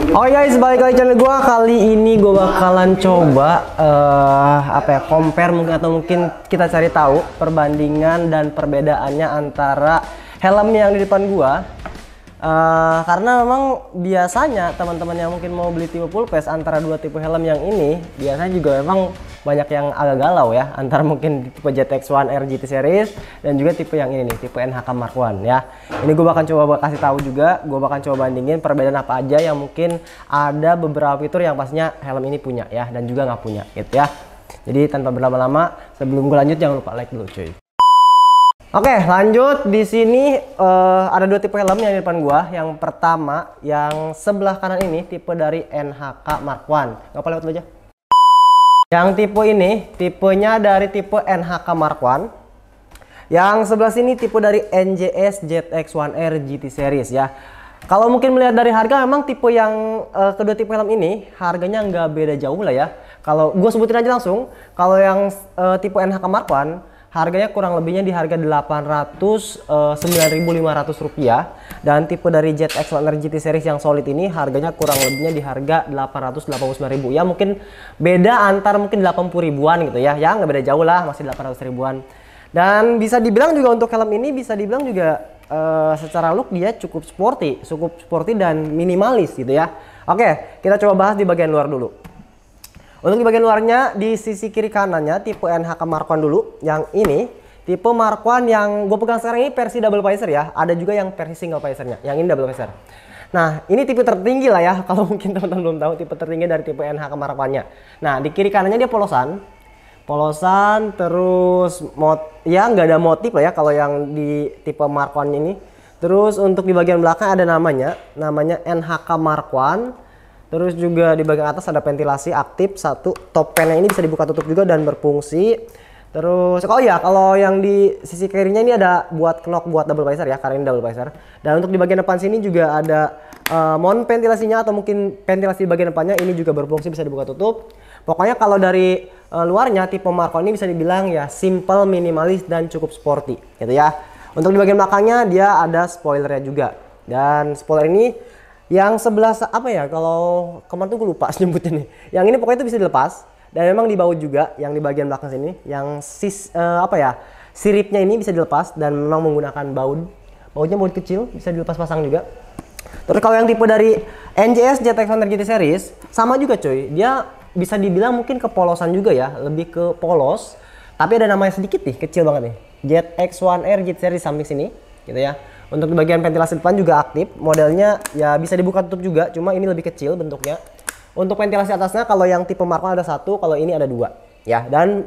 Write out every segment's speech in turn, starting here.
Oh guys, balik lagi channel gua. Kali ini gua bakalan coba compare mungkin, atau mungkin kita cari tahu perbandingan dan perbedaannya antara helm yang di depan gua. Karena memang biasanya teman-teman yang mungkin mau beli tipe full face antara dua tipe helm yang ini, biasanya juga memang banyak yang agak galau ya, antara mungkin tipe ZX-1R GT series dan juga tipe yang ini nih, tipe NHK Mark 1 ya. Ini gue bakal coba kasih tahu juga, gue bakal coba bandingin perbedaan apa aja yang mungkin ada beberapa fitur yang pastinya helm ini punya ya, dan juga nggak punya gitu ya. Jadi tanpa berlama-lama, sebelum gue lanjut jangan lupa like dulu cuy. Oke, lanjut. Di sini ada dua tipe helm yang di depan gua. Yang pertama, yang sebelah kanan ini tipe dari NHK Mark 1. Ngapa lewat dulu aja? Yang tipe ini, tipenya dari tipe NHK Mark 1. Yang sebelah sini tipe dari NJS ZX-1R GT series ya. Kalau mungkin melihat dari harga, memang tipe yang kedua tipe helm ini harganya nggak beda jauh lah ya. Kalau gue sebutin aja langsung, kalau yang tipe NHK Mark 1 harganya kurang lebihnya di harga 9.500 rupiah, dan tipe dari ZX-1R GT series yang solid ini harganya kurang lebihnya di harga 889.000 ya. Mungkin beda antar mungkin 80 ribuan gitu ya, nggak beda jauh lah, masih 800 ribuan. Dan bisa dibilang juga untuk helm ini bisa dibilang juga secara look dia cukup sporty dan minimalis gitu ya. Oke, kita coba bahas di bagian luar dulu. Untuk di bagian luarnya, di sisi kiri kanannya tipe NHK Mark 1 dulu. Yang ini tipe Mark 1 yang gue pegang sekarang ini versi double visor ya. Ada juga yang versi single visornya. Yang ini double visor. Nah, ini tipe tertinggi lah ya. Kalau mungkin teman-teman belum tahu, tipe tertinggi dari tipe NHK Mark 1-nya. Nah, di kiri kanannya dia polosan terus ya nggak ada motif lah ya kalau yang di tipe Mark 1 ini. Terus untuk di bagian belakang ada namanya NHK Mark 1. Terus juga di bagian atas ada ventilasi aktif satu, top pannya ini bisa dibuka tutup juga dan berfungsi. Terus oh ya, kalau yang di sisi kirinya ini ada buat knock buat double visor ya, karena ini double visor. Dan untuk di bagian depan sini juga ada mount ventilasinya, atau mungkin ventilasi di bagian depannya ini juga berfungsi, bisa dibuka tutup. Pokoknya kalau dari luarnya tipe Mark 1 ini bisa dibilang ya simple, minimalis dan cukup sporty gitu ya. Untuk di bagian belakangnya dia ada spoilernya juga. Dan spoiler ini yang sebelah kalau kemarin tuh gue lupa nyebutnya nih. Yang ini pokoknya itu bisa dilepas, dan memang di baut juga yang di bagian belakang sini yang siripnya ini bisa dilepas dan memang menggunakan bautnya baut kecil, bisa dilepas pasang juga. Terus kalau yang tipe dari NJS ZX-1R GT series sama juga coy, dia bisa dibilang mungkin kepolosan juga ya, lebih ke polos, tapi ada namanya sedikit nih, kecil banget nih, ZX-1R GT series samping sini gitu ya. Untuk di bagian ventilasi depan juga aktif, modelnya ya bisa dibuka tutup juga, cuma ini lebih kecil bentuknya. Untuk ventilasi atasnya kalau yang tipe Mark 1 ada satu, kalau ini ada dua ya, dan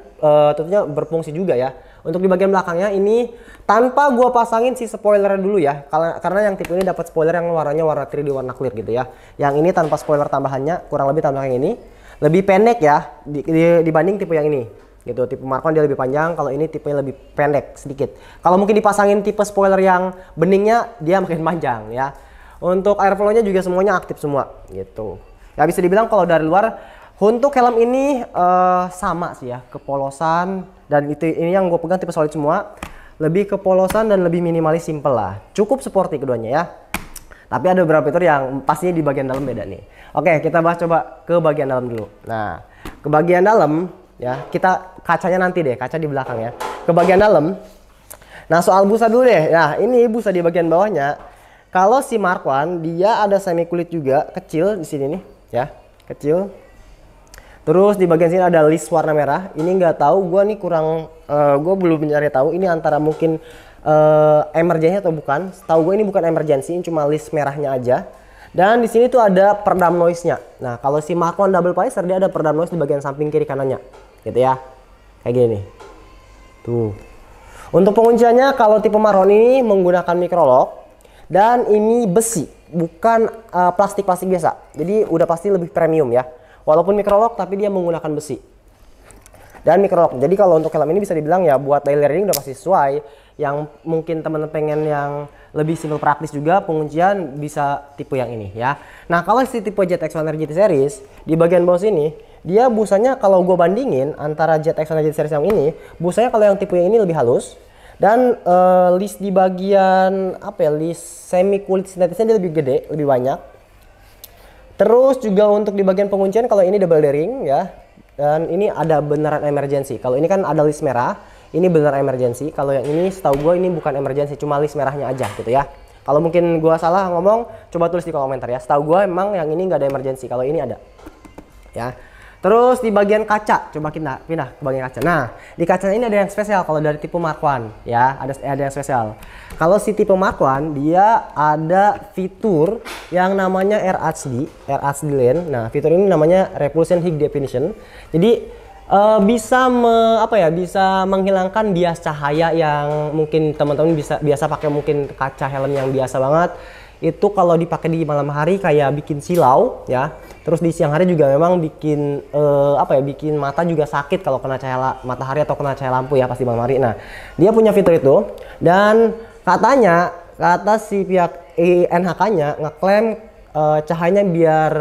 tentunya berfungsi juga ya. Untuk di bagian belakangnya ini tanpa gua pasangin si spoilernya dulu ya, karena yang tipe ini dapat spoiler yang warnanya warna 3D, warna clear gitu ya. Yang ini tanpa spoiler tambahannya, kurang lebih tambahan yang ini lebih pendek ya dibanding tipe yang ini gitu. Tipe Mark 1 dia lebih panjang, kalau ini tipenya lebih pendek sedikit. Kalau mungkin dipasangin tipe spoiler yang beningnya, dia makin panjang ya. Untuk airflow-nya juga semuanya aktif semua gitu. Ya bisa dibilang kalau dari luar untuk helm ini sama sih ya, kepolosan, dan ini yang gue pegang tipe solid semua, lebih kepolosan dan lebih minimalis, simple lah. Cukup sporty keduanya ya. Tapi ada beberapa fitur yang pastinya di bagian dalam beda nih. Oke, kita bahas coba ke bagian dalam dulu. Nah, ke bagian dalam ya, kita kacanya nanti deh, kaca di belakang ya. Ke bagian dalam. Nah, soal busa dulu deh. Nah, ini busa di bagian bawahnya. Kalau si Mark 1 dia ada semi kulit juga, kecil di sini nih ya, kecil. Terus di bagian sini ada list warna merah. Ini nggak tahu, gua nih gue belum mencari tahu ini antara mungkin emergency atau bukan. Tahu gue ini bukan emergency, ini cuma list merahnya aja. Dan di sini tuh ada peredam noise-nya. Nah, kalau si Mark 1 double visor dia ada peredam noise di bagian samping kiri kanannya. Gitu ya. Kayak gini nih. Tuh. Untuk pengunciannya kalau tipe Mark 1 ini menggunakan microlock, dan ini besi, bukan plastik-plastik biasa. Jadi udah pasti lebih premium ya. Walaupun microlock tapi dia menggunakan besi. Dan microlock. Jadi kalau untuk helm ini bisa dibilang ya buat daily riding udah pasti sesuai. Yang mungkin teman-teman pengen yang lebih simple praktis juga penguncian, bisa tipe yang ini ya. Nah, kalau si tipe ZX-1R GT series di bagian bawah sini dia busanya, kalau gue bandingin antara ZX-1R GT series yang ini, busanya kalau yang tipe yang ini lebih halus, dan list di bagian list semi kulit sintetisnya dia lebih gede, lebih banyak. Terus juga untuk di bagian penguncian, kalau ini double D-ring ya. Dan ini ada beneran emergency. Kalau ini kan ada list merah, ini beneran emergency. Kalau yang ini setahu gue ini bukan emergency, cuma list merahnya aja gitu ya. Kalau mungkin gue salah ngomong, coba tulis di kolom komentar ya. Setahu gue emang yang ini nggak ada emergency, kalau ini ada. Ya. Terus di bagian kaca, coba kita pindah ke bagian kaca. Nah, di kaca ini ada yang spesial kalau dari tipe Mark I ya, ada yang spesial. Kalau si tipe Mark I dia ada fitur yang namanya RHD lane. Nah, fitur ini namanya Repulsion High Definition. Jadi bisa menghilangkan bias cahaya yang mungkin teman-teman biasa pakai mungkin kaca helm yang biasa banget. Itu kalau dipakai di malam hari kayak bikin silau ya. Terus di siang hari juga memang bikin bikin mata juga sakit kalau kena cahaya matahari atau kena cahaya lampu ya, pasti malam hari. Nah, dia punya fitur itu dan kata si pihak NHK-nya ngeklaim cahayanya biar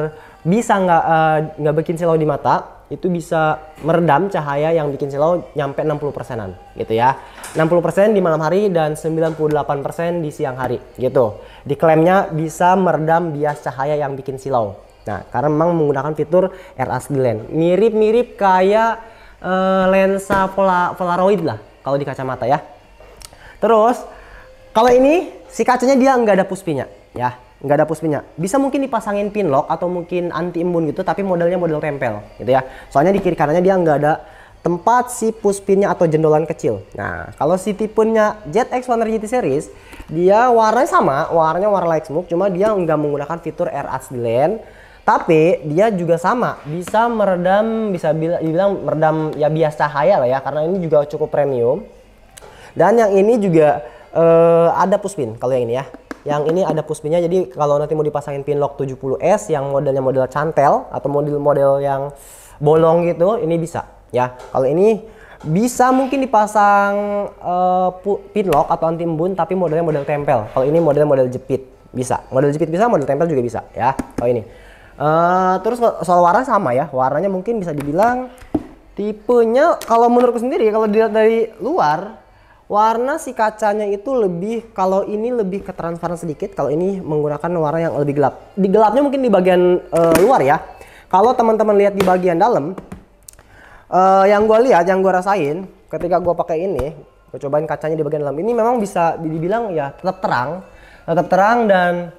bisa nggak bikin silau di mata, itu bisa meredam cahaya yang bikin silau nyampe 60%-an gitu ya. 60% di malam hari dan 98% di siang hari gitu. Diklaimnya bisa meredam bias cahaya yang bikin silau. Nah, karena memang menggunakan fitur RHD lane. Mirip-mirip kayak lensa Polaroid lah kalau di kacamata ya. Terus kalau ini si kacanya dia nggak ada puspinya ya. Nggak ada puspinya. Bisa mungkin dipasangin pin lock atau mungkin anti embun gitu, tapi modelnya model tempel gitu ya. Soalnya di kiri kanannya dia nggak ada tempat si puspinnya atau jendolan kecil. Nah, kalau si tipenya ZX100 GT Series, dia warnanya sama, warnanya warna light smoke, cuma dia nggak menggunakan fitur RHD lane. Tapi dia juga sama, bisa meredam, bisa dibilang meredam ya bias cahaya lah ya, karena ini juga cukup premium. Dan yang ini juga ada puspin kalau yang ini ya. Yang ini ada puspinnya, jadi kalau nanti mau dipasangin pin lock 70S yang modelnya model cantel atau model yang bolong gitu, ini bisa ya. Kalau ini bisa mungkin dipasang pin lock atau anti embun tapi modelnya model tempel. Kalau ini model jepit bisa, model jepit bisa, model tempel juga bisa ya. Kalau ini terus soal warna sama ya, warnanya mungkin bisa dibilang tipenya kalau menurutku sendiri kalau dilihat dari luar warna si kacanya itu lebih, kalau ini lebih ke transparan sedikit, kalau ini menggunakan warna yang lebih gelap. Di gelapnya mungkin di bagian luar ya. Kalau teman-teman lihat di bagian dalam, yang gue lihat, yang gue rasain ketika gue pakai ini, gue cobain kacanya di bagian dalam, ini memang bisa dibilang ya tetap terang dan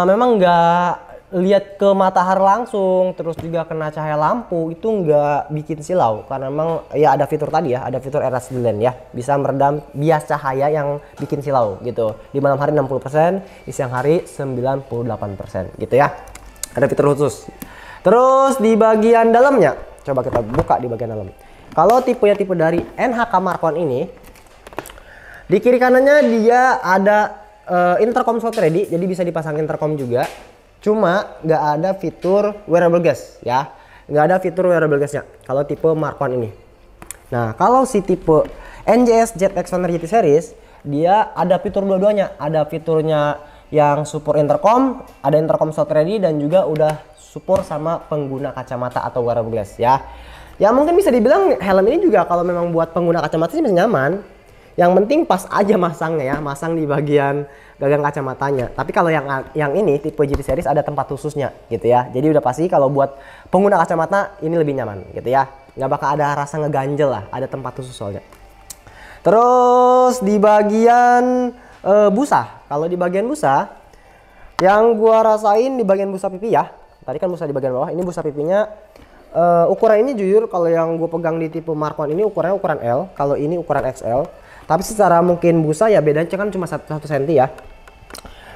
memang nggak lihat ke matahari langsung, terus juga kena cahaya lampu itu nggak bikin silau karena memang ya ada fitur tadi ya, ada fitur RHD lane ya, bisa meredam bias cahaya yang bikin silau gitu. Di malam hari 60%, di siang hari 98% gitu ya. Ada fitur khusus. Terus di bagian dalamnya, coba kita buka di bagian dalam. Kalau tipe dari NHK Mark I ini, di kiri kanannya dia ada intercom slot ready, jadi bisa dipasang intercom juga. Cuma nggak ada fitur wearable gas ya, nggak ada fitur wearable gasnya kalau tipe Mark I ini. Nah, kalau si tipe NJS ZX100 GT Series, dia ada fitur dua-duanya, ada fiturnya yang support intercom, ada intercom slot ready dan juga udah support sama pengguna kacamata atau wearable glass ya. Ya mungkin bisa dibilang helm ini juga kalau memang buat pengguna kacamata sih masih nyaman. Yang penting pas aja masangnya ya, masang di bagian gagang kacamatanya. Tapi kalau yang ini tipe GT Series ada tempat khususnya gitu ya. Jadi udah pasti kalau buat pengguna kacamata ini lebih nyaman gitu ya. Nggak bakal ada rasa ngeganjel lah, ada tempat khusus soalnya. Terus di bagian busa, kalau di bagian busa yang gua rasain di bagian busa pipi ya. Tadi kan busa di bagian bawah, ini busa pipinya. Ukuran ini jujur kalau yang gue pegang di tipe Mark I ini ukurannya ukuran L, kalau ini ukuran XL. Tapi secara mungkin busa ya bedanya kan cuma 1 cm ya.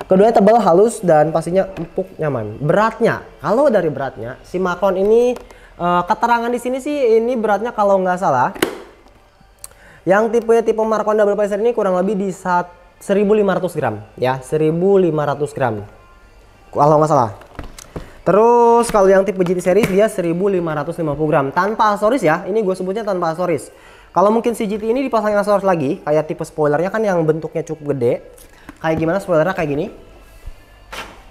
Keduanya tebal, halus dan pastinya empuk, nyaman. Beratnya, kalau dari beratnya si Mark I ini keterangan di sini sih ini beratnya kalau nggak salah, yang tipe Mark I double visor ini kurang lebih di 1.500 gram ya, 1.500 gram kalau nggak salah. Terus kalau yang tipe GT Series dia 1.550 gram tanpa aksesoris ya. Ini gue sebutnya tanpa aksesoris. Kalau mungkin si GT ini dipasangin aksesoris lagi, kayak tipe spoilernya kan yang bentuknya cukup gede. Kayak gimana spoilernya kayak gini.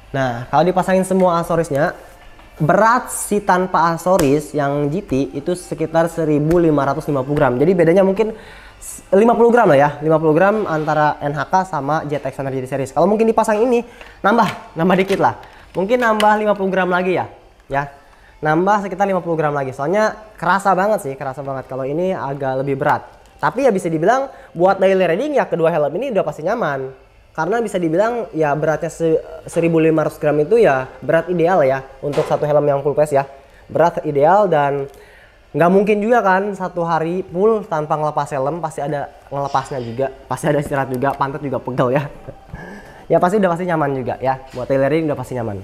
Nah, kalau dipasangin semua aksesorisnya, berat si tanpa aksesoris yang GT itu sekitar 1.550 gram. Jadi bedanya mungkin 50 gram lah ya, 50 gram antara NHK sama ZX100 GT Series. Kalau mungkin dipasang ini nambah dikit lah. mungkin nambah 50 gram lagi ya. Nambah sekitar 50 gram lagi. Soalnya kerasa banget sih, kerasa banget kalau ini agak lebih berat. Tapi ya bisa dibilang buat daily riding ya kedua helm ini udah pasti nyaman. Karena bisa dibilang ya beratnya 1500 gram itu ya berat ideal ya untuk satu helm yang full face ya. Berat ideal dan nggak mungkin juga kan satu hari full tanpa ngelepas helm, pasti ada ngelepasnya juga, pasti ada istirahat juga, pantat juga pegel ya. Ya pasti udah pasti nyaman juga ya, buat daily riding udah pasti nyaman.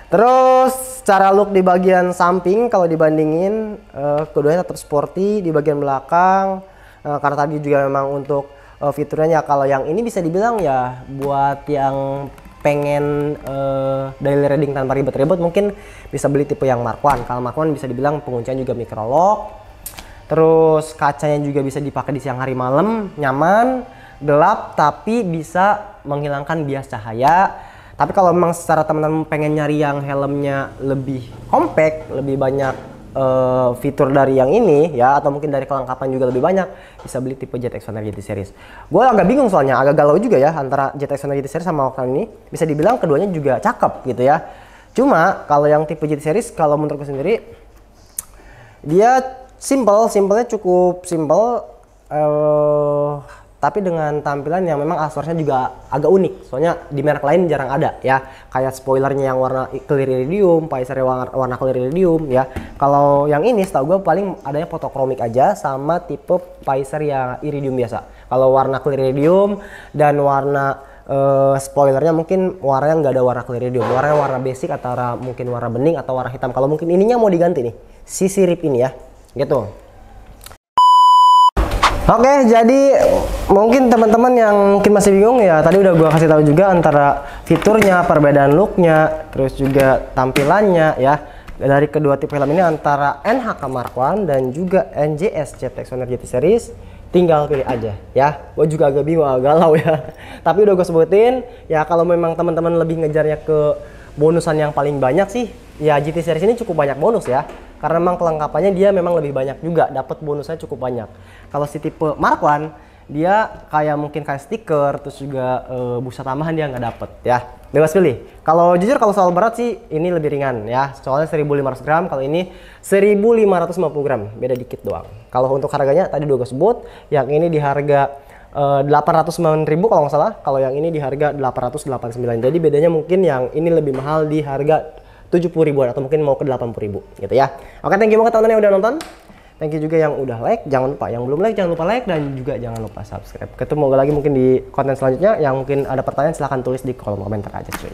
Terus cara look di bagian samping kalau dibandingin keduanya tetap sporty di bagian belakang karena tadi juga memang untuk fiturnya kalau yang ini bisa dibilang ya buat yang pengen daily riding tanpa ribet-ribet mungkin bisa beli tipe yang Mark I. Kalau Mark I bisa dibilang penguncian juga micro lock. Terus kacanya juga bisa dipakai di siang hari malam, nyaman, gelap tapi bisa menghilangkan bias cahaya. Tapi kalau memang secara teman-teman pengen nyari yang helmnya lebih compact, lebih banyak fitur dari yang ini ya, atau mungkin dari kelengkapan juga lebih banyak, bisa beli tipe ZX Runner GT Series. Gue agak bingung soalnya, agak galau juga ya antara ZX Runner GT Series sama Octane ini. Bisa dibilang keduanya juga cakep gitu ya. Cuma kalau yang tipe GT Series kalau menurutku sendiri dia simpelnya cukup simple. Tapi dengan tampilan yang memang aksesorisnya juga agak unik, soalnya di merek lain jarang ada ya, kayak spoilernya yang warna clear iridium, visor warna clear iridium ya. Kalau yang ini setahu gue paling adanya fotokromik aja sama tipe visor yang iridium biasa. Kalau warna clear iridium dan warna spoilernya mungkin warnanya nggak ada warna clear iridium, warnanya warna basic atau mungkin warna bening atau warna hitam. Kalau mungkin ininya mau diganti nih, si sirip ini ya, gitu. Oke, jadi mungkin teman-teman yang mungkin masih bingung ya, tadi udah gua kasih tahu juga antara fiturnya, perbedaan looknya, terus juga tampilannya ya dari kedua tipe helm ini antara NHK Mark I dan juga NJS ZX Runner GT Series. Tinggal pilih aja ya. Gue juga agak bingung, agak galau ya. Tapi udah gue sebutin ya, kalau memang teman-teman lebih ngejarnya ke bonusan yang paling banyak sih, ya GT Series ini cukup banyak bonus ya. Karena memang kelengkapannya dia memang lebih banyak juga, dapat bonusnya cukup banyak. Kalau si tipe Mark I dia kayak stiker, terus juga busa tambahan dia nggak dapet ya. Bebas pilih. Kalau jujur kalau soal berat sih ini lebih ringan ya. Soalnya 1500 gram, kalau ini 1550 gram, beda dikit doang. Kalau untuk harganya tadi udah gue sebut, yang ini di harga 809.000 kalau nggak salah. Kalau yang ini di harga 889. Jadi bedanya mungkin yang ini lebih mahal di harga 70.000-an atau mungkin mau ke 80.000 gitu ya. Oke, thank you banget teman-teman yang udah nonton. Thank you juga yang udah like, jangan lupa yang belum like jangan lupa like dan juga jangan lupa subscribe. Ketemu lagi mungkin di konten selanjutnya. Yang mungkin ada pertanyaan silahkan tulis di kolom komentar aja cuy.